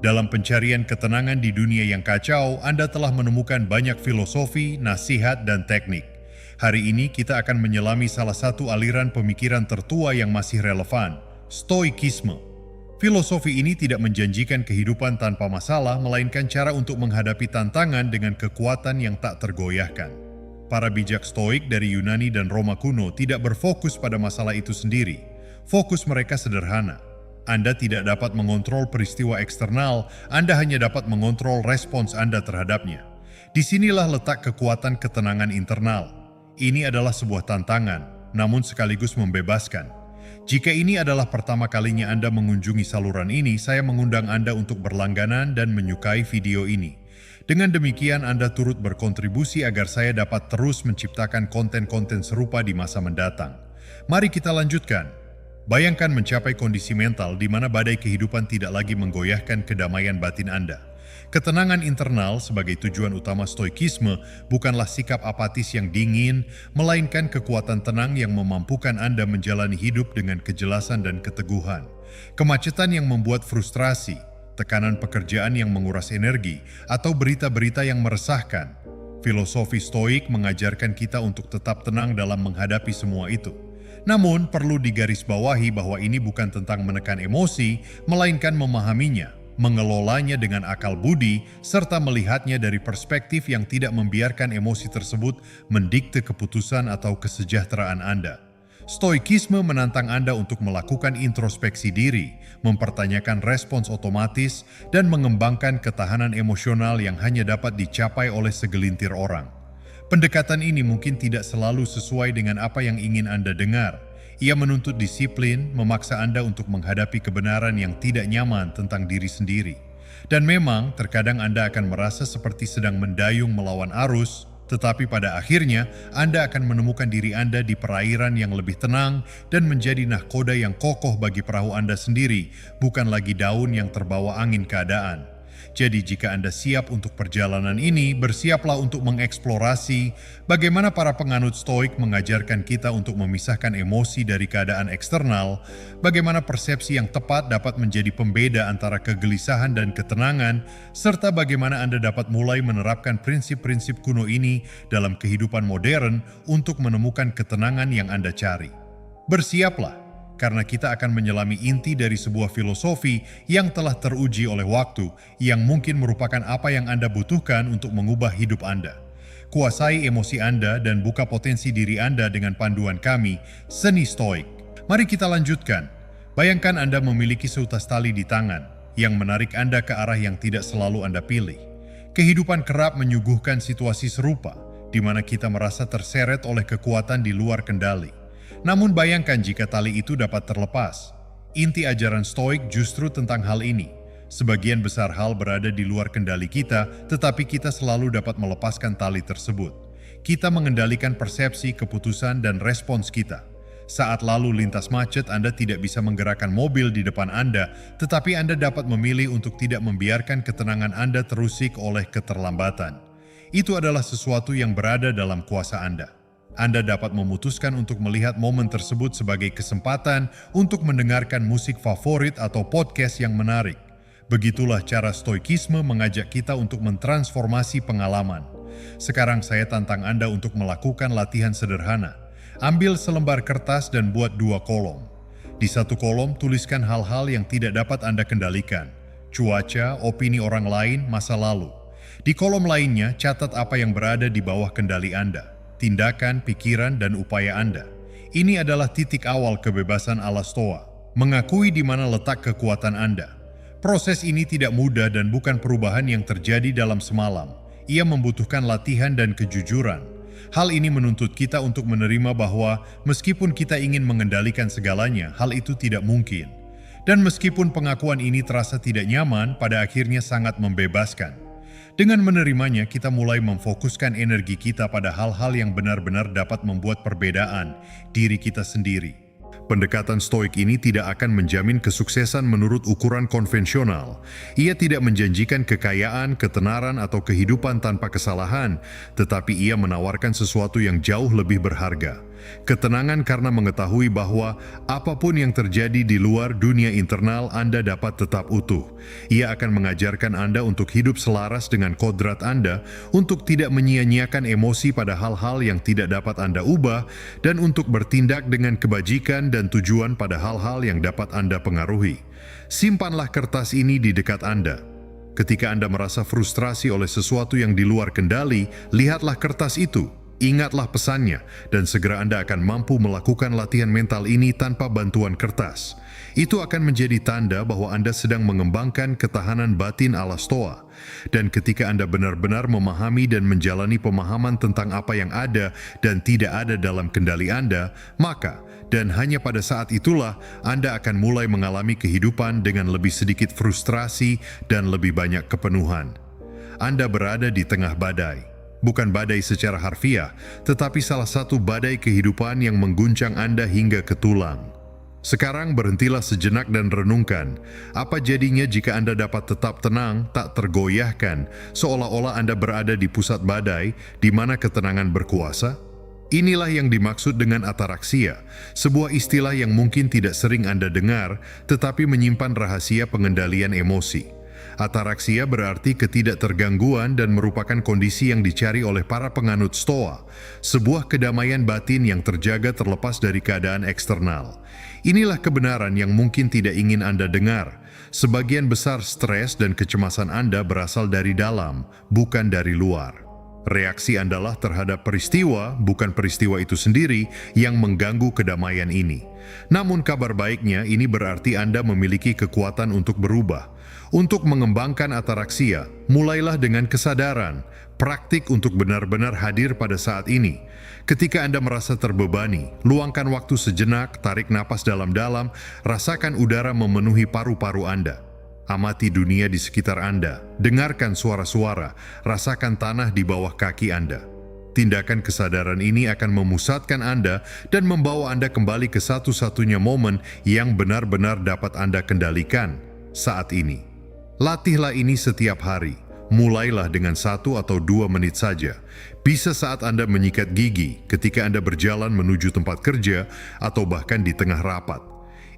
Dalam pencarian ketenangan di dunia yang kacau, Anda telah menemukan banyak filosofi, nasihat, dan teknik. Hari ini kita akan menyelami salah satu aliran pemikiran tertua yang masih relevan, Stoikisme. Filosofi ini tidak menjanjikan kehidupan tanpa masalah, melainkan cara untuk menghadapi tantangan dengan kekuatan yang tak tergoyahkan. Para bijak Stoik dari Yunani dan Roma kuno tidak berfokus pada masalah itu sendiri. Fokus mereka sederhana. Anda tidak dapat mengontrol peristiwa eksternal, Anda hanya dapat mengontrol respons Anda terhadapnya. Disinilah letak kekuatan ketenangan internal. Ini adalah sebuah tantangan, namun sekaligus membebaskan. Jika ini adalah pertama kalinya Anda mengunjungi saluran ini, saya mengundang Anda untuk berlangganan dan menyukai video ini. Dengan demikian, Anda turut berkontribusi agar saya dapat terus menciptakan konten-konten serupa di masa mendatang. Mari kita lanjutkan. Bayangkan mencapai kondisi mental di mana badai kehidupan tidak lagi menggoyahkan kedamaian batin Anda. Ketenangan internal sebagai tujuan utama Stoikisme bukanlah sikap apatis yang dingin, melainkan kekuatan tenang yang memampukan Anda menjalani hidup dengan kejelasan dan keteguhan. Kemacetan yang membuat frustrasi, tekanan pekerjaan yang menguras energi, atau berita-berita yang meresahkan. Filosofi Stoik mengajarkan kita untuk tetap tenang dalam menghadapi semua itu. Namun, perlu digarisbawahi bahwa ini bukan tentang menekan emosi, melainkan memahaminya, mengelolanya dengan akal budi, serta melihatnya dari perspektif yang tidak membiarkan emosi tersebut mendikte keputusan atau kesejahteraan Anda. Stoikisme menantang Anda untuk melakukan introspeksi diri, mempertanyakan respons otomatis, dan mengembangkan ketahanan emosional yang hanya dapat dicapai oleh segelintir orang. Pendekatan ini mungkin tidak selalu sesuai dengan apa yang ingin Anda dengar. Ia menuntut disiplin, memaksa Anda untuk menghadapi kebenaran yang tidak nyaman tentang diri sendiri. Dan memang, terkadang Anda akan merasa seperti sedang mendayung melawan arus, tetapi pada akhirnya Anda akan menemukan diri Anda di perairan yang lebih tenang dan menjadi nahkoda yang kokoh bagi perahu Anda sendiri, bukan lagi daun yang terbawa angin keadaan. Jadi jika Anda siap untuk perjalanan ini, bersiaplah untuk mengeksplorasi bagaimana para penganut Stoik mengajarkan kita untuk memisahkan emosi dari keadaan eksternal, bagaimana persepsi yang tepat dapat menjadi pembeda antara kegelisahan dan ketenangan, serta bagaimana Anda dapat mulai menerapkan prinsip-prinsip kuno ini dalam kehidupan modern untuk menemukan ketenangan yang Anda cari. Bersiaplah, karena kita akan menyelami inti dari sebuah filosofi yang telah teruji oleh waktu, yang mungkin merupakan apa yang Anda butuhkan untuk mengubah hidup Anda. Kuasai emosi Anda dan buka potensi diri Anda dengan panduan kami, Seni Stoik. Mari kita lanjutkan. Bayangkan Anda memiliki seutas tali di tangan, yang menarik Anda ke arah yang tidak selalu Anda pilih. Kehidupan kerap menyuguhkan situasi serupa, di mana kita merasa terseret oleh kekuatan di luar kendali. Namun bayangkan jika tali itu dapat terlepas. Inti ajaran Stoik justru tentang hal ini. Sebagian besar hal berada di luar kendali kita, tetapi kita selalu dapat melepaskan tali tersebut. Kita mengendalikan persepsi, keputusan, dan respons kita. Saat lalu lintas macet, Anda tidak bisa menggerakkan mobil di depan Anda, tetapi Anda dapat memilih untuk tidak membiarkan ketenangan Anda terusik oleh keterlambatan. Itu adalah sesuatu yang berada dalam kuasa Anda. Anda dapat memutuskan untuk melihat momen tersebut sebagai kesempatan untuk mendengarkan musik favorit atau podcast yang menarik. Begitulah cara Stoikisme mengajak kita untuk mentransformasi pengalaman. Sekarang saya tantang Anda untuk melakukan latihan sederhana. Ambil selembar kertas dan buat 2 kolom. Di satu kolom tuliskan hal-hal yang tidak dapat Anda kendalikan. Cuaca, opini orang lain, masa lalu. Di kolom lainnya catat apa yang berada di bawah kendali Anda. Tindakan, pikiran, dan upaya Anda. Ini adalah titik awal kebebasan ala Stoa, mengakui di mana letak kekuatan Anda. Proses ini tidak mudah dan bukan perubahan yang terjadi dalam semalam. Ia membutuhkan latihan dan kejujuran. Hal ini menuntut kita untuk menerima bahwa meskipun kita ingin mengendalikan segalanya, hal itu tidak mungkin. Dan meskipun pengakuan ini terasa tidak nyaman, pada akhirnya sangat membebaskan. Dengan menerimanya, kita mulai memfokuskan energi kita pada hal-hal yang benar-benar dapat membuat perbedaan diri kita sendiri. Pendekatan Stoik ini tidak akan menjamin kesuksesan menurut ukuran konvensional. Ia tidak menjanjikan kekayaan, ketenaran, atau kehidupan tanpa kesalahan, tetapi ia menawarkan sesuatu yang jauh lebih berharga. Ketenangan karena mengetahui bahwa apapun yang terjadi di luar dunia internal Anda dapat tetap utuh. Ia akan mengajarkan Anda untuk hidup selaras dengan kodrat Anda, untuk tidak menyia-nyiakan emosi pada hal-hal yang tidak dapat Anda ubah, dan untuk bertindak dengan kebajikan dan tujuan pada hal-hal yang dapat Anda pengaruhi. Simpanlah kertas ini di dekat Anda. Ketika Anda merasa frustrasi oleh sesuatu yang di luar kendali, lihatlah kertas itu. Ingatlah pesannya, dan segera Anda akan mampu melakukan latihan mental ini tanpa bantuan kertas. Itu akan menjadi tanda bahwa Anda sedang mengembangkan ketahanan batin ala Stoa. Dan ketika Anda benar-benar memahami dan menjalani pemahaman tentang apa yang ada dan tidak ada dalam kendali Anda, maka, dan hanya pada saat itulah, Anda akan mulai mengalami kehidupan dengan lebih sedikit frustrasi dan lebih banyak kepenuhan. Anda berada di tengah badai. Bukan badai secara harfiah, tetapi salah satu badai kehidupan yang mengguncang Anda hingga ke tulang. Sekarang berhentilah sejenak dan renungkan, apa jadinya jika Anda dapat tetap tenang, tak tergoyahkan, seolah-olah Anda berada di pusat badai, di mana ketenangan berkuasa? Inilah yang dimaksud dengan ataraksia, sebuah istilah yang mungkin tidak sering Anda dengar, tetapi menyimpan rahasia pengendalian emosi. Ataraksia berarti ketidaktergangguan dan merupakan kondisi yang dicari oleh para penganut Stoa, sebuah kedamaian batin yang terjaga terlepas dari keadaan eksternal. Inilah kebenaran yang mungkin tidak ingin Anda dengar. Sebagian besar stres dan kecemasan Anda berasal dari dalam, bukan dari luar. Reaksi Anda lah terhadap peristiwa, bukan peristiwa itu sendiri, yang mengganggu kedamaian ini. Namun kabar baiknya, ini berarti Anda memiliki kekuatan untuk berubah. Untuk mengembangkan ataraksia, mulailah dengan kesadaran, praktik untuk benar-benar hadir pada saat ini. Ketika Anda merasa terbebani, luangkan waktu sejenak, tarik napas dalam-dalam, rasakan udara memenuhi paru-paru Anda. Amati dunia di sekitar Anda, dengarkan suara-suara, rasakan tanah di bawah kaki Anda. Tindakan kesadaran ini akan memusatkan Anda dan membawa Anda kembali ke satu-satunya momen yang benar-benar dapat Anda kendalikan saat ini. Latihlah ini setiap hari. Mulailah dengan 1 atau 2 menit saja. Bisa saat Anda menyikat gigi, ketika Anda berjalan menuju tempat kerja, atau bahkan di tengah rapat.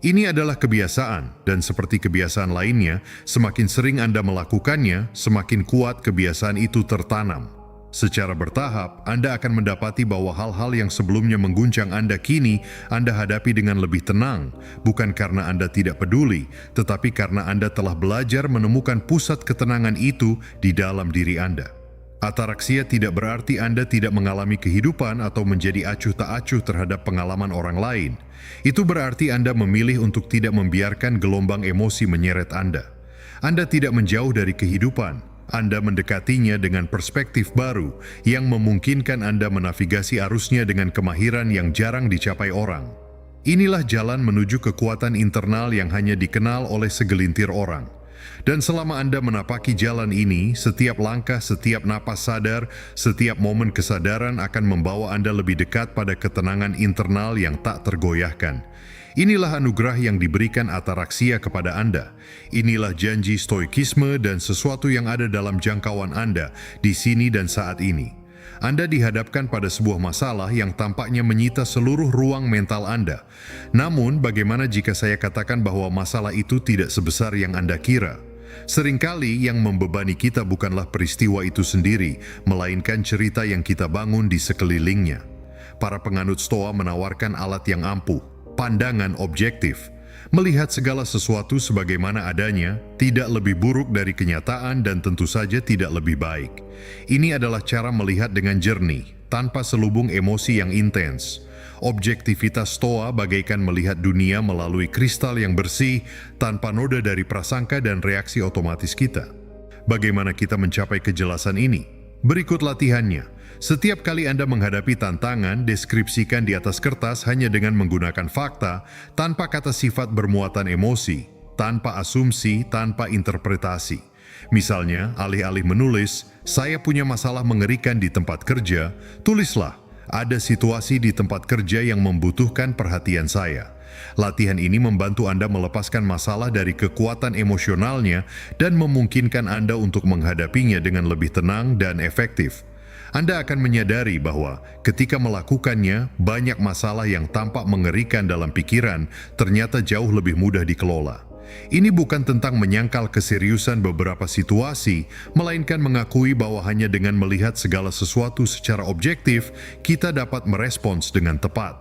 Ini adalah kebiasaan, dan seperti kebiasaan lainnya, semakin sering Anda melakukannya, semakin kuat kebiasaan itu tertanam. Secara bertahap, Anda akan mendapati bahwa hal-hal yang sebelumnya mengguncang Anda kini Anda hadapi dengan lebih tenang, bukan karena Anda tidak peduli, tetapi karena Anda telah belajar menemukan pusat ketenangan itu di dalam diri Anda. Ataraksia tidak berarti Anda tidak mengalami kehidupan atau menjadi acuh tak acuh terhadap pengalaman orang lain. Itu berarti Anda memilih untuk tidak membiarkan gelombang emosi menyeret Anda. Anda tidak menjauh dari kehidupan. Anda mendekatinya dengan perspektif baru yang memungkinkan Anda menavigasi arusnya dengan kemahiran yang jarang dicapai orang. Inilah jalan menuju kekuatan internal yang hanya dikenal oleh segelintir orang. Dan selama Anda menapaki jalan ini, setiap langkah, setiap napas sadar, setiap momen kesadaran akan membawa Anda lebih dekat pada ketenangan internal yang tak tergoyahkan. Inilah anugerah yang diberikan ataraksia kepada Anda. Inilah janji stoikisme dan sesuatu yang ada dalam jangkauan Anda di sini dan saat ini. Anda dihadapkan pada sebuah masalah yang tampaknya menyita seluruh ruang mental Anda. Namun, bagaimana jika saya katakan bahwa masalah itu tidak sebesar yang Anda kira? Seringkali yang membebani kita bukanlah peristiwa itu sendiri, melainkan cerita yang kita bangun di sekelilingnya. Para penganut Stoa menawarkan alat yang ampuh, pandangan objektif, melihat segala sesuatu sebagaimana adanya, tidak lebih buruk dari kenyataan dan tentu saja tidak lebih baik. Ini adalah cara melihat dengan jernih, tanpa selubung emosi yang intens. Objektivitas Stoa bagaikan melihat dunia melalui kristal yang bersih, tanpa noda dari prasangka dan reaksi otomatis kita. Bagaimana kita mencapai kejelasan ini? Berikut latihannya. Setiap kali Anda menghadapi tantangan, deskripsikan di atas kertas hanya dengan menggunakan fakta, tanpa kata sifat bermuatan emosi, tanpa asumsi, tanpa interpretasi. Misalnya, alih-alih menulis, "Saya punya masalah mengerikan di tempat kerja," tulislah, "Ada situasi di tempat kerja yang membutuhkan perhatian saya." Latihan ini membantu Anda melepaskan masalah dari kekuatan emosionalnya dan memungkinkan Anda untuk menghadapinya dengan lebih tenang dan efektif. Anda akan menyadari bahwa ketika melakukannya, banyak masalah yang tampak mengerikan dalam pikiran ternyata jauh lebih mudah dikelola. Ini bukan tentang menyangkal keseriusan beberapa situasi, melainkan mengakui bahwa hanya dengan melihat segala sesuatu secara objektif, kita dapat merespons dengan tepat.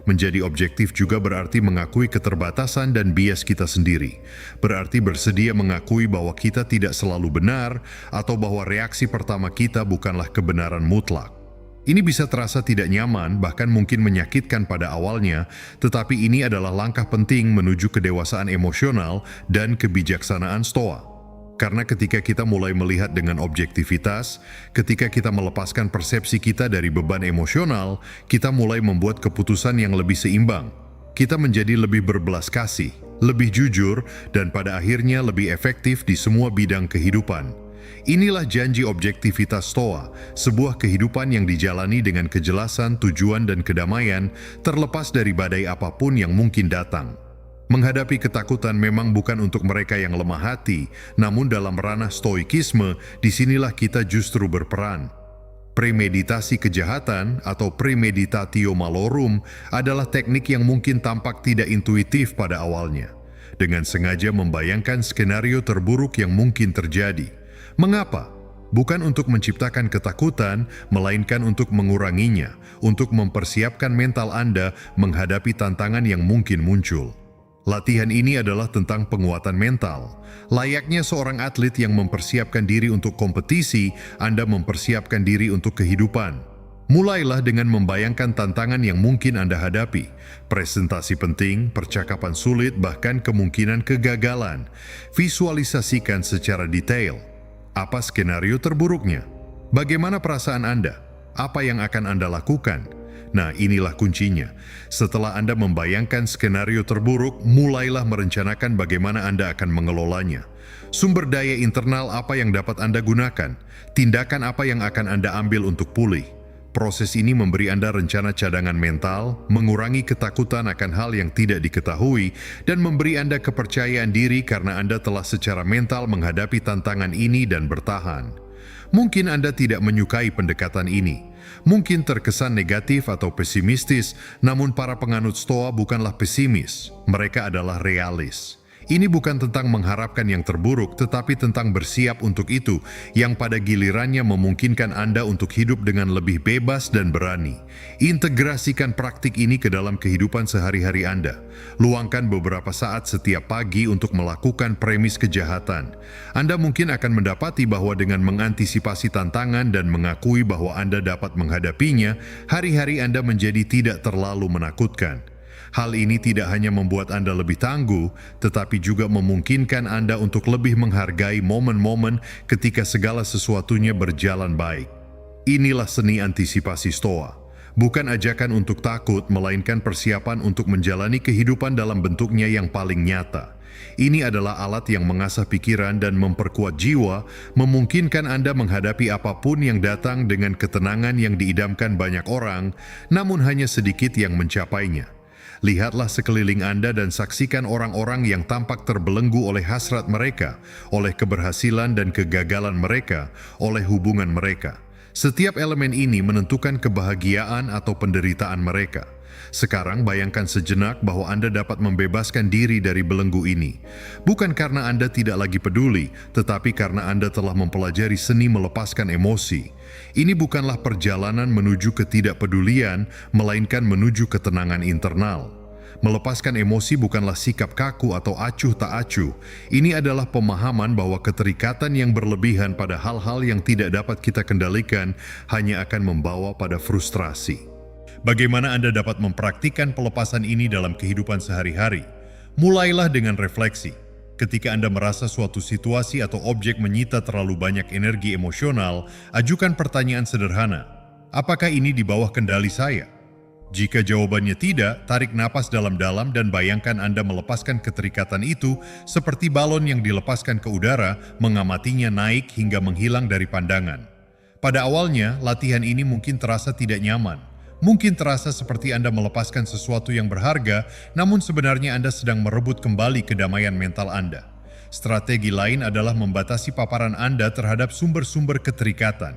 Menjadi objektif juga berarti mengakui keterbatasan dan bias kita sendiri. Berarti bersedia mengakui bahwa kita tidak selalu benar, atau bahwa reaksi pertama kita bukanlah kebenaran mutlak. Ini bisa terasa tidak nyaman, bahkan mungkin menyakitkan pada awalnya, tetapi ini adalah langkah penting menuju kedewasaan emosional dan kebijaksanaan Stoa. Karena ketika kita mulai melihat dengan objektivitas, ketika kita melepaskan persepsi kita dari beban emosional, kita mulai membuat keputusan yang lebih seimbang. Kita menjadi lebih berbelas kasih, lebih jujur, dan pada akhirnya lebih efektif di semua bidang kehidupan. Inilah janji objektivitas Stoa, sebuah kehidupan yang dijalani dengan kejelasan, tujuan, dan kedamaian, terlepas dari badai apapun yang mungkin datang. Menghadapi ketakutan memang bukan untuk mereka yang lemah hati, namun dalam ranah stoikisme, disinilah kita justru berperan. Premeditasi kejahatan atau premeditatio malorum adalah teknik yang mungkin tampak tidak intuitif pada awalnya. Dengan sengaja membayangkan skenario terburuk yang mungkin terjadi. Mengapa? Bukan untuk menciptakan ketakutan, melainkan untuk menguranginya, untuk mempersiapkan mental Anda menghadapi tantangan yang mungkin muncul. Latihan ini adalah tentang penguatan mental. Layaknya seorang atlet yang mempersiapkan diri untuk kompetisi, Anda mempersiapkan diri untuk kehidupan. Mulailah dengan membayangkan tantangan yang mungkin Anda hadapi. Presentasi penting, percakapan sulit, bahkan kemungkinan kegagalan. Visualisasikan secara detail. Apa skenario terburuknya? Bagaimana perasaan Anda? Apa yang akan Anda lakukan? Nah, inilah kuncinya. Setelah Anda membayangkan skenario terburuk, mulailah merencanakan bagaimana Anda akan mengelolanya. Sumber daya internal apa yang dapat Anda gunakan? Tindakan apa yang akan Anda ambil untuk pulih? Proses ini memberi Anda rencana cadangan mental, mengurangi ketakutan akan hal yang tidak diketahui, dan memberi Anda kepercayaan diri karena Anda telah secara mental menghadapi tantangan ini dan bertahan. Mungkin Anda tidak menyukai pendekatan ini. Mungkin terkesan negatif atau pesimistis, namun para penganut Stoa bukanlah pesimis. Mereka adalah realis. Ini bukan tentang mengharapkan yang terburuk, tetapi tentang bersiap untuk itu, yang pada gilirannya memungkinkan Anda untuk hidup dengan lebih bebas dan berani. Integrasikan praktik ini ke dalam kehidupan sehari-hari Anda. Luangkan beberapa saat setiap pagi untuk melakukan premis kejahatan. Anda mungkin akan mendapati bahwa dengan mengantisipasi tantangan dan mengakui bahwa Anda dapat menghadapinya, hari-hari Anda menjadi tidak terlalu menakutkan. Hal ini tidak hanya membuat Anda lebih tangguh, tetapi juga memungkinkan Anda untuk lebih menghargai momen-momen ketika segala sesuatunya berjalan baik. Inilah seni antisipasi Stoa. Bukan ajakan untuk takut, melainkan persiapan untuk menjalani kehidupan dalam bentuknya yang paling nyata. Ini adalah alat yang mengasah pikiran dan memperkuat jiwa, memungkinkan Anda menghadapi apapun yang datang dengan ketenangan yang diidamkan banyak orang, namun hanya sedikit yang mencapainya. Lihatlah sekeliling Anda dan saksikan orang-orang yang tampak terbelenggu oleh hasrat mereka, oleh keberhasilan dan kegagalan mereka, oleh hubungan mereka. Setiap elemen ini menentukan kebahagiaan atau penderitaan mereka. Sekarang bayangkan sejenak bahwa Anda dapat membebaskan diri dari belenggu ini. Bukan karena Anda tidak lagi peduli, tetapi karena Anda telah mempelajari seni melepaskan emosi. Ini bukanlah perjalanan menuju ketidakpedulian, melainkan menuju ketenangan internal. Melepaskan emosi bukanlah sikap kaku atau acuh tak acuh. Ini adalah pemahaman bahwa keterikatan yang berlebihan pada hal-hal yang tidak dapat kita kendalikan hanya akan membawa pada frustrasi. Bagaimana Anda dapat mempraktikkan pelepasan ini dalam kehidupan sehari-hari? Mulailah dengan refleksi. Ketika Anda merasa suatu situasi atau objek menyita terlalu banyak energi emosional, ajukan pertanyaan sederhana. Apakah ini di bawah kendali saya? Jika jawabannya tidak, tarik napas dalam-dalam dan bayangkan Anda melepaskan keterikatan itu seperti balon yang dilepaskan ke udara, mengamatinya naik hingga menghilang dari pandangan. Pada awalnya, latihan ini mungkin terasa tidak nyaman. Mungkin terasa seperti Anda melepaskan sesuatu yang berharga, namun sebenarnya Anda sedang merebut kembali kedamaian mental Anda. Strategi lain adalah membatasi paparan Anda terhadap sumber-sumber keterikatan.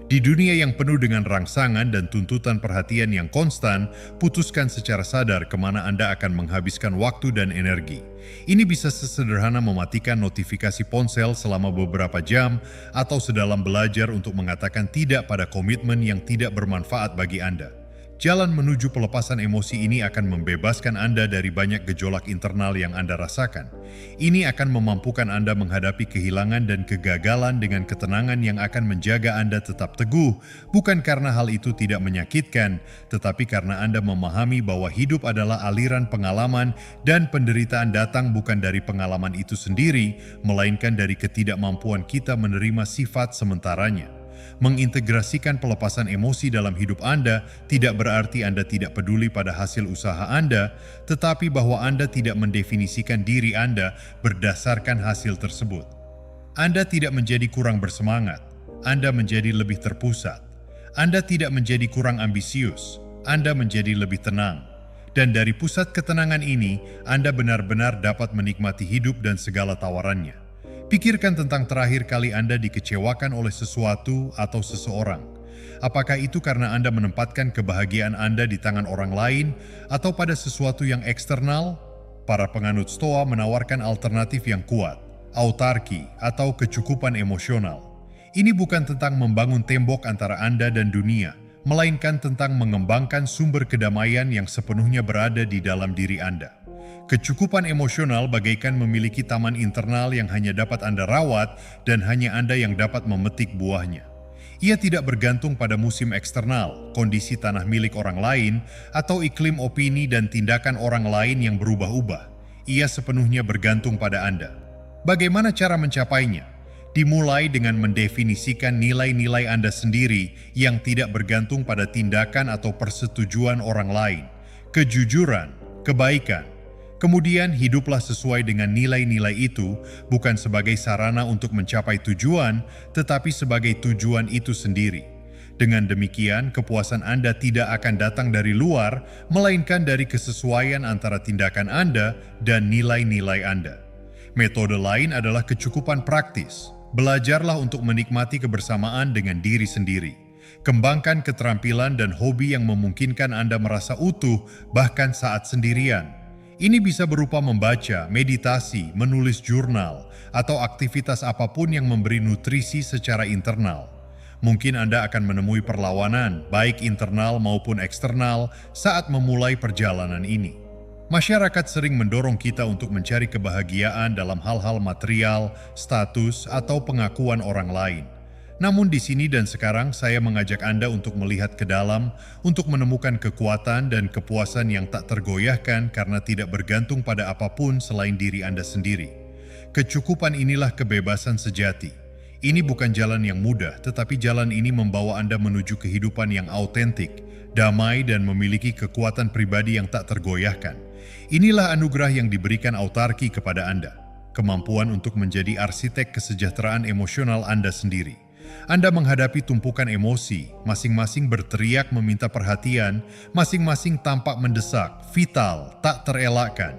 Di dunia yang penuh dengan rangsangan dan tuntutan perhatian yang konstan, putuskan secara sadar kemana Anda akan menghabiskan waktu dan energi. Ini bisa sesederhana mematikan notifikasi ponsel selama beberapa jam atau sedalam belajar untuk mengatakan tidak pada komitmen yang tidak bermanfaat bagi Anda. Jalan menuju pelepasan emosi ini akan membebaskan Anda dari banyak gejolak internal yang Anda rasakan. Ini akan memampukan Anda menghadapi kehilangan dan kegagalan dengan ketenangan yang akan menjaga Anda tetap teguh, bukan karena hal itu tidak menyakitkan, tetapi karena Anda memahami bahwa hidup adalah aliran pengalaman dan penderitaan datang bukan dari pengalaman itu sendiri, melainkan dari ketidakmampuan kita menerima sifat sementaranya. Mengintegrasikan pelepasan emosi dalam hidup Anda tidak berarti Anda tidak peduli pada hasil usaha Anda, tetapi bahwa Anda tidak mendefinisikan diri Anda berdasarkan hasil tersebut. Anda tidak menjadi kurang bersemangat, Anda menjadi lebih terpusat. Anda tidak menjadi kurang ambisius, Anda menjadi lebih tenang. Dan dari pusat ketenangan ini, Anda benar-benar dapat menikmati hidup dan segala tawarannya. Pikirkan tentang terakhir kali Anda dikecewakan oleh sesuatu atau seseorang. Apakah itu karena Anda menempatkan kebahagiaan Anda di tangan orang lain atau pada sesuatu yang eksternal? Para penganut Stoa menawarkan alternatif yang kuat, autarki atau kecukupan emosional. Ini bukan tentang membangun tembok antara Anda dan dunia, melainkan tentang mengembangkan sumber kedamaian yang sepenuhnya berada di dalam diri Anda. Kecukupan emosional bagaikan memiliki taman internal yang hanya dapat Anda rawat dan hanya Anda yang dapat memetik buahnya. Ia tidak bergantung pada musim eksternal, kondisi tanah milik orang lain, atau iklim opini dan tindakan orang lain yang berubah-ubah. Ia sepenuhnya bergantung pada Anda. Bagaimana cara mencapainya? Dimulai dengan mendefinisikan nilai-nilai Anda sendiri yang tidak bergantung pada tindakan atau persetujuan orang lain. Kejujuran, kebaikan. Kemudian hiduplah sesuai dengan nilai-nilai itu, bukan sebagai sarana untuk mencapai tujuan, tetapi sebagai tujuan itu sendiri. Dengan demikian, kepuasan Anda tidak akan datang dari luar, melainkan dari kesesuaian antara tindakan Anda dan nilai-nilai Anda. Metode lain adalah kecukupan praktis. Belajarlah untuk menikmati kebersamaan dengan diri sendiri. Kembangkan keterampilan dan hobi yang memungkinkan Anda merasa utuh, bahkan saat sendirian. Ini bisa berupa membaca, meditasi, menulis jurnal, atau aktivitas apapun yang memberi nutrisi secara internal. Mungkin Anda akan menemui perlawanan, baik internal maupun eksternal, saat memulai perjalanan ini. Masyarakat sering mendorong kita untuk mencari kebahagiaan dalam hal-hal material, status, atau pengakuan orang lain. Namun di sini dan sekarang saya mengajak Anda untuk melihat ke dalam, untuk menemukan kekuatan dan kepuasan yang tak tergoyahkan karena tidak bergantung pada apapun selain diri Anda sendiri. Kecukupan inilah kebebasan sejati. Ini bukan jalan yang mudah, tetapi jalan ini membawa Anda menuju kehidupan yang autentik, damai dan memiliki kekuatan pribadi yang tak tergoyahkan. Inilah anugerah yang diberikan autarki kepada Anda, kemampuan untuk menjadi arsitek kesejahteraan emosional Anda sendiri. Anda menghadapi tumpukan emosi, masing-masing berteriak meminta perhatian, masing-masing tampak mendesak, vital, tak terelakkan.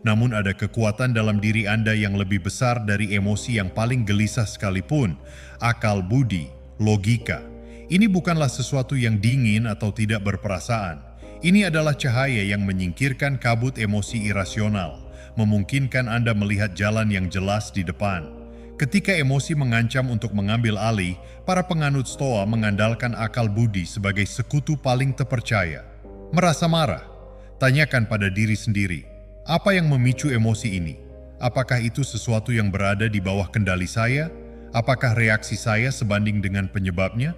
Namun ada kekuatan dalam diri Anda yang lebih besar dari emosi yang paling gelisah sekalipun, akal budi, logika. Ini bukanlah sesuatu yang dingin atau tidak berperasaan. Ini adalah cahaya yang menyingkirkan kabut emosi irasional, memungkinkan Anda melihat jalan yang jelas di depan. Ketika emosi mengancam untuk mengambil alih, para penganut Stoa mengandalkan akal budi sebagai sekutu paling terpercaya. Merasa marah? Tanyakan pada diri sendiri, apa yang memicu emosi ini? Apakah itu sesuatu yang berada di bawah kendali saya? Apakah reaksi saya sebanding dengan penyebabnya?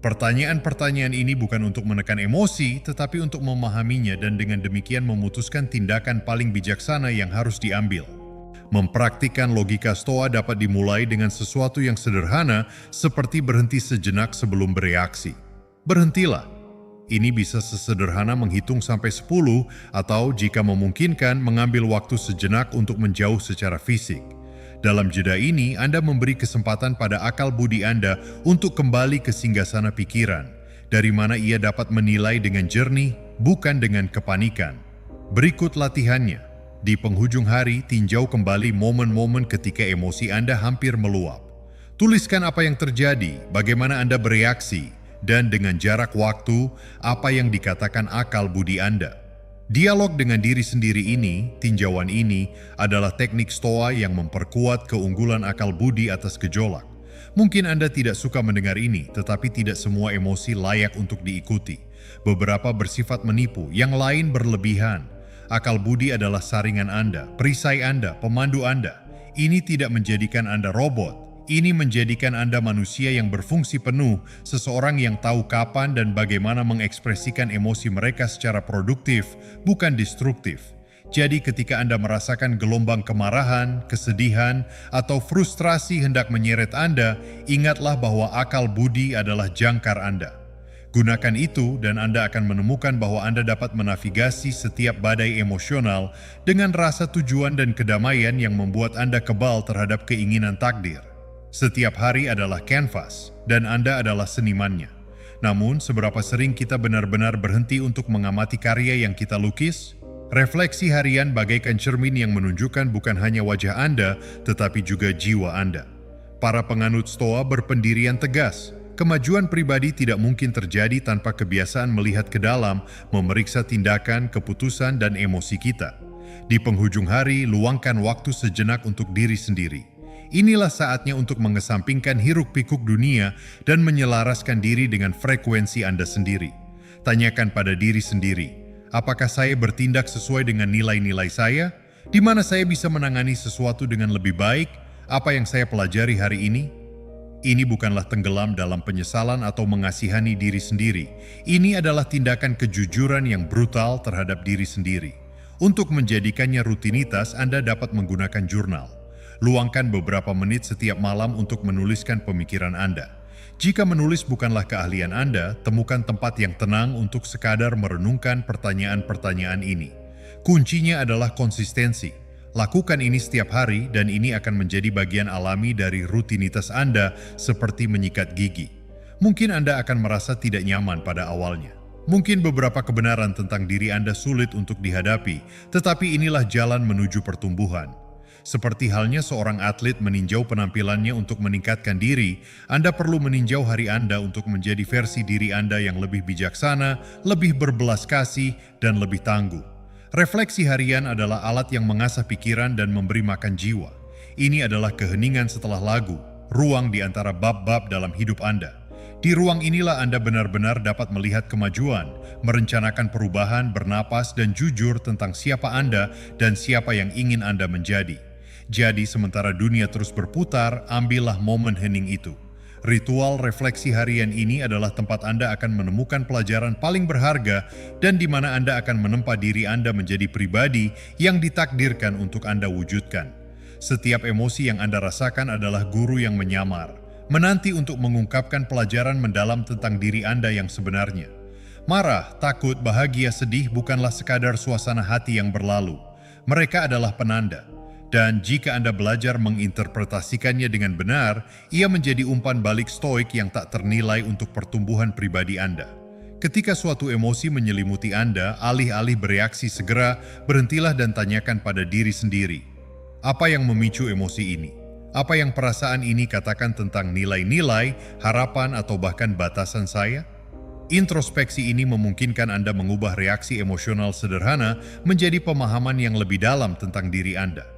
Pertanyaan-pertanyaan ini bukan untuk menekan emosi, tetapi untuk memahaminya dan dengan demikian memutuskan tindakan paling bijaksana yang harus diambil. Mempraktikkan logika Stoa dapat dimulai dengan sesuatu yang sederhana seperti berhenti sejenak sebelum bereaksi. Berhentilah. Ini bisa sesederhana menghitung sampai 10 atau jika memungkinkan mengambil waktu sejenak untuk menjauh secara fisik. Dalam jeda ini, Anda memberi kesempatan pada akal budi Anda untuk kembali ke singgasana pikiran, dari mana ia dapat menilai dengan jernih, bukan dengan kepanikan. Berikut latihannya. Di penghujung hari, tinjau kembali momen-momen ketika emosi Anda hampir meluap. Tuliskan apa yang terjadi, bagaimana Anda bereaksi, dan dengan jarak waktu, apa yang dikatakan akal budi Anda. Dialog dengan diri sendiri ini, tinjauan ini, adalah teknik Stoa yang memperkuat keunggulan akal budi atas gejolak. Mungkin Anda tidak suka mendengar ini, tetapi tidak semua emosi layak untuk diikuti. Beberapa bersifat menipu, yang lain berlebihan. Akal budi adalah saringan Anda, perisai Anda, pemandu Anda. Ini tidak menjadikan Anda robot. Ini menjadikan Anda manusia yang berfungsi penuh, seseorang yang tahu kapan dan bagaimana mengekspresikan emosi mereka secara produktif, bukan destruktif. Jadi ketika Anda merasakan gelombang kemarahan, kesedihan, atau frustrasi hendak menyeret Anda, ingatlah bahwa akal budi adalah jangkar Anda. Gunakan itu dan Anda akan menemukan bahwa Anda dapat menavigasi setiap badai emosional dengan rasa tujuan dan kedamaian yang membuat Anda kebal terhadap keinginan takdir. Setiap hari adalah kanvas, dan Anda adalah senimannya. Namun, seberapa sering kita benar-benar berhenti untuk mengamati karya yang kita lukis? Refleksi harian bagaikan cermin yang menunjukkan bukan hanya wajah Anda, tetapi juga jiwa Anda. Para penganut Stoa berpendirian tegas. Kemajuan pribadi tidak mungkin terjadi tanpa kebiasaan melihat ke dalam, memeriksa tindakan, keputusan, dan emosi kita. Di penghujung hari, luangkan waktu sejenak untuk diri sendiri. Inilah saatnya untuk mengesampingkan hiruk-pikuk dunia dan menyelaraskan diri dengan frekuensi Anda sendiri. Tanyakan pada diri sendiri, apakah saya bertindak sesuai dengan nilai-nilai saya? Di mana saya bisa menangani sesuatu dengan lebih baik? Apa yang saya pelajari hari ini? Ini bukanlah tenggelam dalam penyesalan atau mengasihani diri sendiri. Ini adalah tindakan kejujuran yang brutal terhadap diri sendiri. Untuk menjadikannya rutinitas, Anda dapat menggunakan jurnal. Luangkan beberapa menit setiap malam untuk menuliskan pemikiran Anda. Jika menulis bukanlah keahlian Anda, temukan tempat yang tenang untuk sekadar merenungkan pertanyaan-pertanyaan ini. Kuncinya adalah konsistensi. Lakukan ini setiap hari dan ini akan menjadi bagian alami dari rutinitas Anda seperti menyikat gigi. Mungkin Anda akan merasa tidak nyaman pada awalnya. Mungkin beberapa kebenaran tentang diri Anda sulit untuk dihadapi, tetapi inilah jalan menuju pertumbuhan. Seperti halnya seorang atlet meninjau penampilannya untuk meningkatkan diri, Anda perlu meninjau hari Anda untuk menjadi versi diri Anda yang lebih bijaksana, lebih berbelas kasih, dan lebih tangguh. Refleksi harian adalah alat yang mengasah pikiran dan memberi makan jiwa. Ini adalah keheningan setelah lagu, ruang di antara bab-bab dalam hidup Anda. Di ruang inilah Anda benar-benar dapat melihat kemajuan, merencanakan perubahan, bernapas, dan jujur tentang siapa Anda dan siapa yang ingin Anda menjadi. Jadi sementara dunia terus berputar, ambillah momen hening itu. Ritual refleksi harian ini adalah tempat Anda akan menemukan pelajaran paling berharga dan di mana Anda akan menempa diri Anda menjadi pribadi yang ditakdirkan untuk Anda wujudkan. Setiap emosi yang Anda rasakan adalah guru yang menyamar, menanti untuk mengungkapkan pelajaran mendalam tentang diri Anda yang sebenarnya. Marah, takut, bahagia, sedih bukanlah sekadar suasana hati yang berlalu. Mereka adalah penanda. Dan jika Anda belajar menginterpretasikannya dengan benar, ia menjadi umpan balik stoik yang tak ternilai untuk pertumbuhan pribadi Anda. Ketika suatu emosi menyelimuti Anda, alih-alih bereaksi segera, berhentilah dan tanyakan pada diri sendiri. Apa yang memicu emosi ini? Apa yang perasaan ini katakan tentang nilai-nilai, harapan, atau bahkan batasan saya? Introspeksi ini memungkinkan Anda mengubah reaksi emosional sederhana menjadi pemahaman yang lebih dalam tentang diri Anda.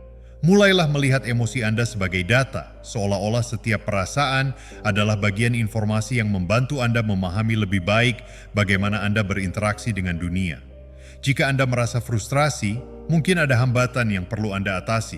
Mulailah melihat emosi Anda sebagai data, seolah-olah setiap perasaan adalah bagian informasi yang membantu Anda memahami lebih baik bagaimana Anda berinteraksi dengan dunia. Jika Anda merasa frustrasi, mungkin ada hambatan yang perlu Anda atasi.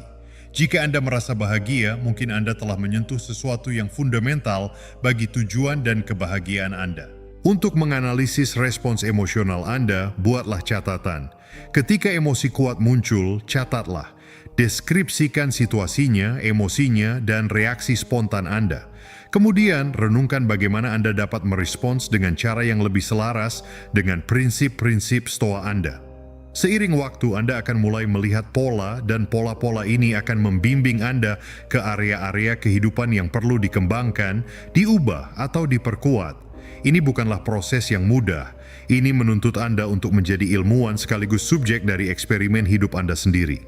Jika Anda merasa bahagia, mungkin Anda telah menyentuh sesuatu yang fundamental bagi tujuan dan kebahagiaan Anda. Untuk menganalisis respons emosional Anda, buatlah catatan. Ketika emosi kuat muncul, catatlah. Deskripsikan situasinya, emosinya, dan reaksi spontan Anda. Kemudian, renungkan bagaimana Anda dapat merespons dengan cara yang lebih selaras dengan prinsip-prinsip Stoa Anda. Seiring waktu, Anda akan mulai melihat pola dan pola-pola ini akan membimbing Anda ke area-area kehidupan yang perlu dikembangkan, diubah, atau diperkuat. Ini bukanlah proses yang mudah. Ini menuntut Anda untuk menjadi ilmuwan sekaligus subjek dari eksperimen hidup Anda sendiri.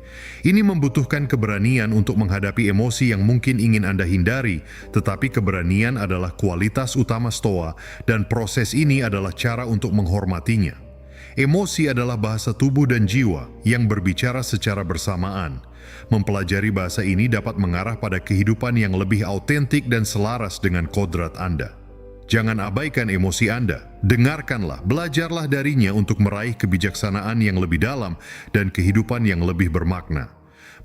Ini membutuhkan keberanian untuk menghadapi emosi yang mungkin ingin Anda hindari, tetapi keberanian adalah kualitas utama Stoa dan proses ini adalah cara untuk menghormatinya. Emosi adalah bahasa tubuh dan jiwa yang berbicara secara bersamaan. Mempelajari bahasa ini dapat mengarah pada kehidupan yang lebih autentik dan selaras dengan kodrat Anda. Jangan abaikan emosi Anda, dengarkanlah, belajarlah darinya untuk meraih kebijaksanaan yang lebih dalam dan kehidupan yang lebih bermakna.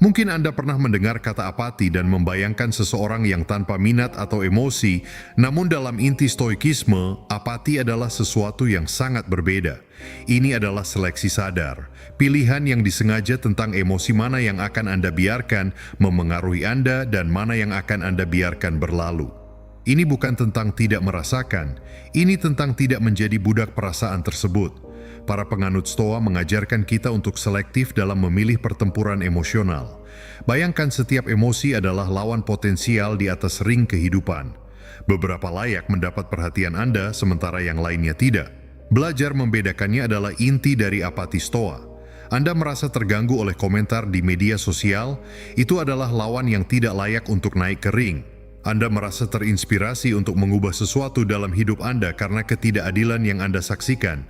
Mungkin Anda pernah mendengar kata apati dan membayangkan seseorang yang tanpa minat atau emosi, namun dalam inti stoikisme, apati adalah sesuatu yang sangat berbeda. Ini adalah seleksi sadar, pilihan yang disengaja tentang emosi mana yang akan Anda biarkan memengaruhi Anda dan mana yang akan Anda biarkan berlalu. Ini bukan tentang tidak merasakan, ini tentang tidak menjadi budak perasaan tersebut. Para penganut Stoa mengajarkan kita untuk selektif dalam memilih pertempuran emosional. Bayangkan setiap emosi adalah lawan potensial di atas ring kehidupan. Beberapa layak mendapat perhatian Anda, sementara yang lainnya tidak. Belajar membedakannya adalah inti dari apati Stoa. Anda merasa terganggu oleh komentar di media sosial, itu adalah lawan yang tidak layak untuk naik ke ring. Anda merasa terinspirasi untuk mengubah sesuatu dalam hidup Anda karena ketidakadilan yang Anda saksikan.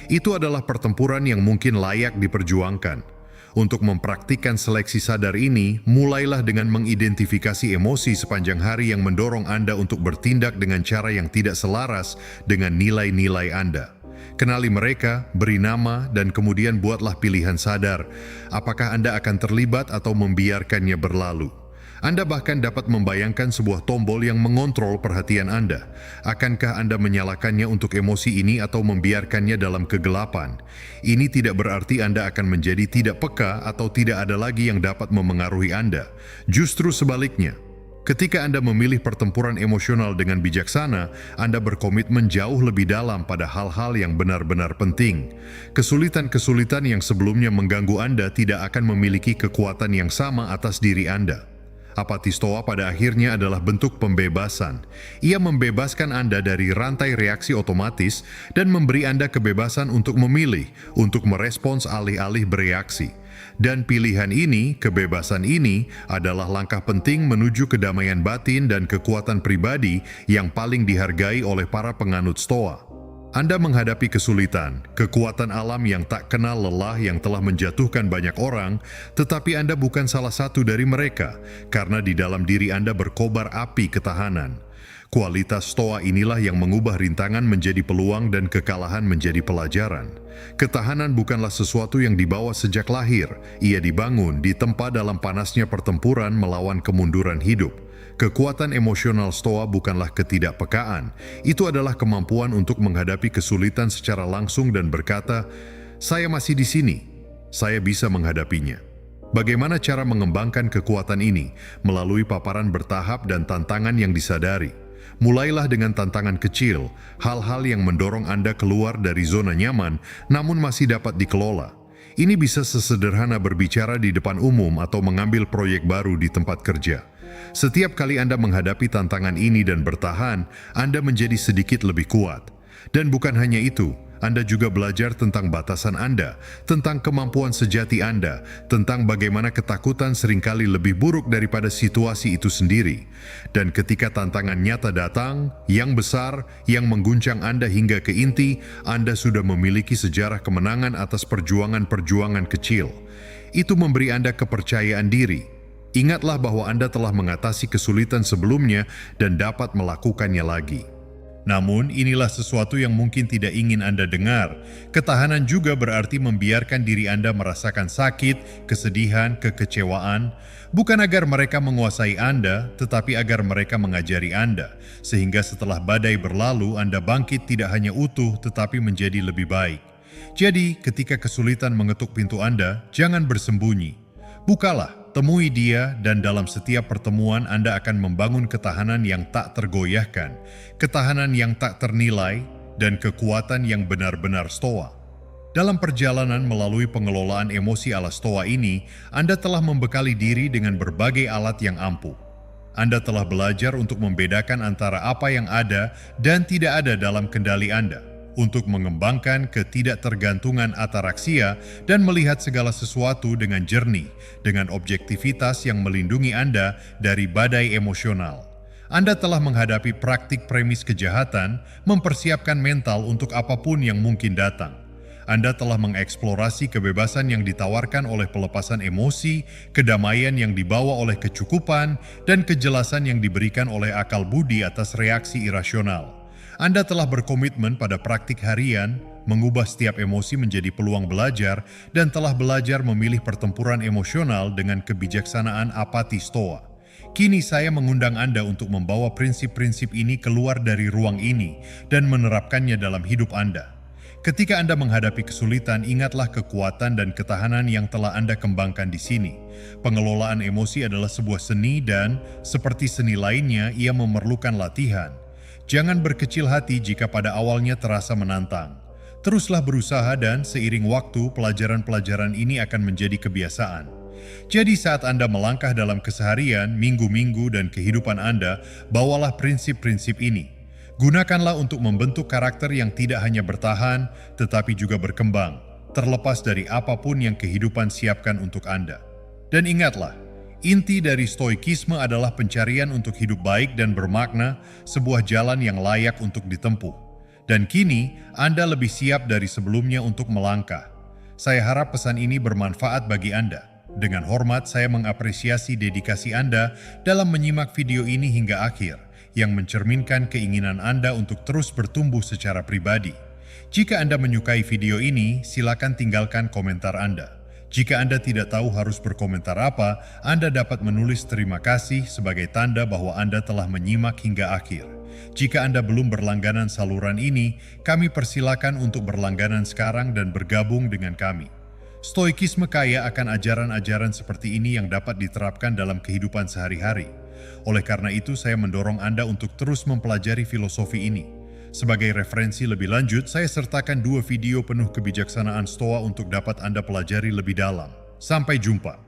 Itu adalah pertempuran yang mungkin layak diperjuangkan. Untuk mempraktikkan seleksi sadar ini, mulailah dengan mengidentifikasi emosi sepanjang hari yang mendorong Anda untuk bertindak dengan cara yang tidak selaras dengan nilai-nilai Anda. Kenali mereka, beri nama, dan kemudian buatlah pilihan sadar. Apakah Anda akan terlibat atau membiarkannya berlalu? Anda bahkan dapat membayangkan sebuah tombol yang mengontrol perhatian Anda. Akankah Anda menyalakannya untuk emosi ini atau membiarkannya dalam kegelapan? Ini tidak berarti Anda akan menjadi tidak peka atau tidak ada lagi yang dapat memengaruhi Anda. Justru sebaliknya. Ketika Anda memilih pertempuran emosional dengan bijaksana, Anda berkomitmen jauh lebih dalam pada hal-hal yang benar-benar penting. Kesulitan-kesulitan yang sebelumnya mengganggu Anda tidak akan memiliki kekuatan yang sama atas diri Anda. Apati Stoa pada akhirnya adalah bentuk pembebasan. Ia membebaskan Anda dari rantai reaksi otomatis dan memberi Anda kebebasan untuk memilih, untuk merespons alih-alih bereaksi. Dan pilihan ini, kebebasan ini, adalah langkah penting menuju kedamaian batin dan kekuatan pribadi yang paling dihargai oleh para penganut Stoa. Anda menghadapi kesulitan, kekuatan alam yang tak kenal lelah yang telah menjatuhkan banyak orang, tetapi Anda bukan salah satu dari mereka, karena di dalam diri Anda berkobar api ketahanan. Kualitas Stoa inilah yang mengubah rintangan menjadi peluang dan kekalahan menjadi pelajaran. Ketahanan bukanlah sesuatu yang dibawa sejak lahir, ia dibangun, ditempa dalam panasnya pertempuran melawan kemunduran hidup. Kekuatan emosional Stoa bukanlah ketidakpekaan, itu adalah kemampuan untuk menghadapi kesulitan secara langsung dan berkata, "Saya masih di sini, saya bisa menghadapinya." Bagaimana cara mengembangkan kekuatan ini? Melalui paparan bertahap dan tantangan yang disadari. Mulailah dengan tantangan kecil, hal-hal yang mendorong Anda keluar dari zona nyaman, namun masih dapat dikelola. Ini bisa sesederhana berbicara di depan umum atau mengambil proyek baru di tempat kerja. Setiap kali Anda menghadapi tantangan ini dan bertahan, Anda menjadi sedikit lebih kuat. Dan bukan hanya itu, Anda juga belajar tentang batasan Anda, tentang kemampuan sejati Anda, tentang bagaimana ketakutan seringkali lebih buruk daripada situasi itu sendiri. Dan ketika tantangan nyata datang, yang besar, yang mengguncang Anda hingga ke inti, Anda sudah memiliki sejarah kemenangan atas perjuangan-perjuangan kecil. Itu memberi Anda kepercayaan diri. Ingatlah bahwa Anda telah mengatasi kesulitan sebelumnya dan dapat melakukannya lagi. Namun, inilah sesuatu yang mungkin tidak ingin Anda dengar. Ketahanan juga berarti membiarkan diri Anda merasakan sakit, kesedihan, kekecewaan, bukan agar mereka menguasai Anda, tetapi agar mereka mengajari Anda, sehingga setelah badai berlalu, Anda bangkit tidak hanya utuh, tetapi menjadi lebih baik. Jadi, ketika kesulitan mengetuk pintu Anda, jangan bersembunyi. Bukalah, temui dia, dan dalam setiap pertemuan Anda akan membangun ketahanan yang tak tergoyahkan, ketahanan yang tak ternilai, dan kekuatan yang benar-benar Stoa. Dalam perjalanan melalui pengelolaan emosi ala Stoa ini, Anda telah membekali diri dengan berbagai alat yang ampuh. Anda telah belajar untuk membedakan antara apa yang ada dan tidak ada dalam kendali Anda, untuk mengembangkan ketidaktergantungan ataraksia dan melihat segala sesuatu dengan jernih, dengan objektivitas yang melindungi Anda dari badai emosional. Anda telah menghadapi praktik premis kejahatan, mempersiapkan mental untuk apapun yang mungkin datang. Anda telah mengeksplorasi kebebasan yang ditawarkan oleh pelepasan emosi, kedamaian yang dibawa oleh kecukupan, dan kejelasan yang diberikan oleh akal budi atas reaksi irasional. Anda telah berkomitmen pada praktik harian, mengubah setiap emosi menjadi peluang belajar, dan telah belajar memilih pertempuran emosional dengan kebijaksanaan apati stoa. Kini saya mengundang Anda untuk membawa prinsip-prinsip ini keluar dari ruang ini dan menerapkannya dalam hidup Anda. Ketika Anda menghadapi kesulitan, ingatlah kekuatan dan ketahanan yang telah Anda kembangkan di sini. Pengelolaan emosi adalah sebuah seni dan, seperti seni lainnya, ia memerlukan latihan. Jangan berkecil hati jika pada awalnya terasa menantang. Teruslah berusaha dan seiring waktu, pelajaran-pelajaran ini akan menjadi kebiasaan. Jadi saat Anda melangkah dalam keseharian, minggu-minggu, dan kehidupan Anda, bawalah prinsip-prinsip ini. Gunakanlah untuk membentuk karakter yang tidak hanya bertahan, tetapi juga berkembang, terlepas dari apapun yang kehidupan siapkan untuk Anda. Dan ingatlah, inti dari stoikisme adalah pencarian untuk hidup baik dan bermakna, sebuah jalan yang layak untuk ditempuh. Dan kini, Anda lebih siap dari sebelumnya untuk melangkah. Saya harap pesan ini bermanfaat bagi Anda. Dengan hormat, saya mengapresiasi dedikasi Anda dalam menyimak video ini hingga akhir, yang mencerminkan keinginan Anda untuk terus bertumbuh secara pribadi. Jika Anda menyukai video ini, silakan tinggalkan komentar Anda. Jika Anda tidak tahu harus berkomentar apa, Anda dapat menulis terima kasih sebagai tanda bahwa Anda telah menyimak hingga akhir. Jika Anda belum berlangganan saluran ini, kami persilakan untuk berlangganan sekarang dan bergabung dengan kami. Stoikisme kaya akan ajaran-ajaran seperti ini yang dapat diterapkan dalam kehidupan sehari-hari. Oleh karena itu, saya mendorong Anda untuk terus mempelajari filosofi ini. Sebagai referensi lebih lanjut, saya sertakan 2 video penuh kebijaksanaan Stoa untuk dapat Anda pelajari lebih dalam. Sampai jumpa.